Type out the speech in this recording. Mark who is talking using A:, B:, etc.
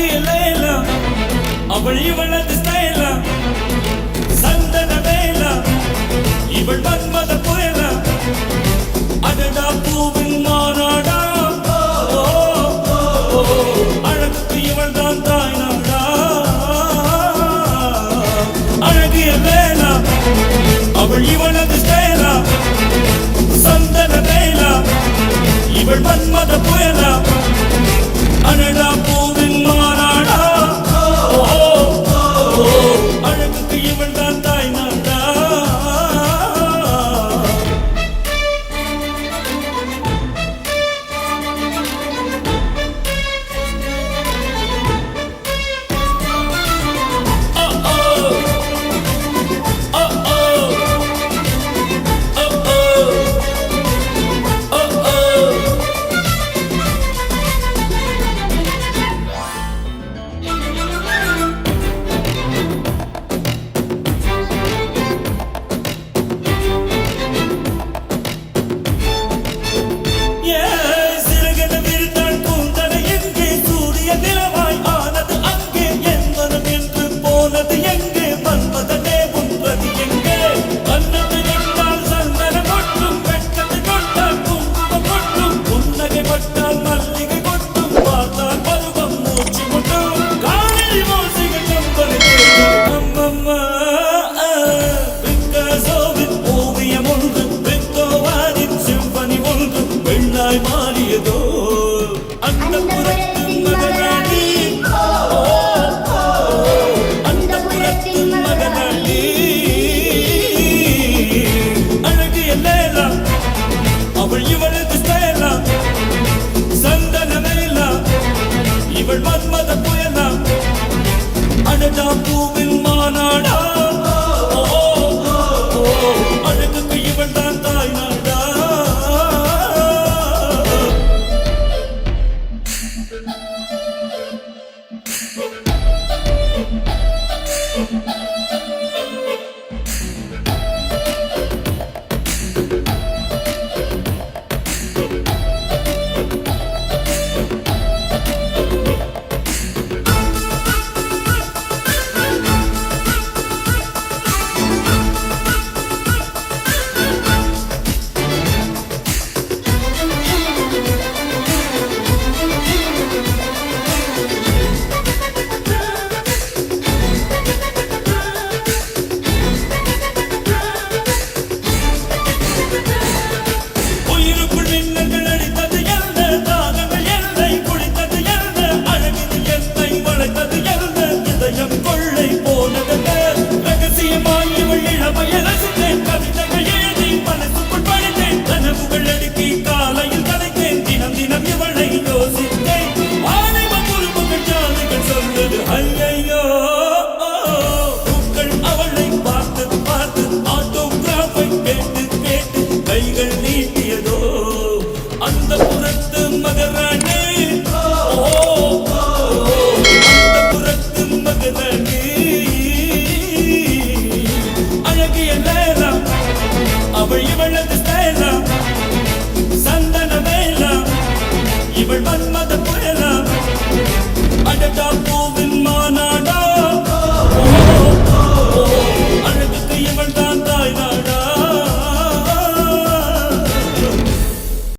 A: அழகிய லைலா அவள் இவளது ஸ்டைலா சந்தன வேலா இவள் மன்மத புயலா அடடா பூவின் மாநாடா அழகுக்கு இவள் தான் தாய் நாடா அழகிய லைலா அவள் இவளது ஸ்டைலா சந்தன வேலா இவள் மன்மத புயலா அடடா பூவின் மாநாடா அழகுக்கு இவள் தான் தாய் நாடா மாறியதோ அந்த புறத்தின் மகனாளி அந்த புறத்தின் மகனாளி அழகிய லைலா அவள் இவளது ஸ்டைலா சந்தன வேலா இவள் மன்மத புயலா அடடா பூவின் மாநாடா அழகுக்கு இவள் தான் தாய் நாடா அந்த புறத்து மகராணி அந்த புறத்து மகராணி அழகிய லைலா அவள் இவளது ஸ்டைலா சந்தன வேலா இவள் மன்மத புயலா அடடா பூ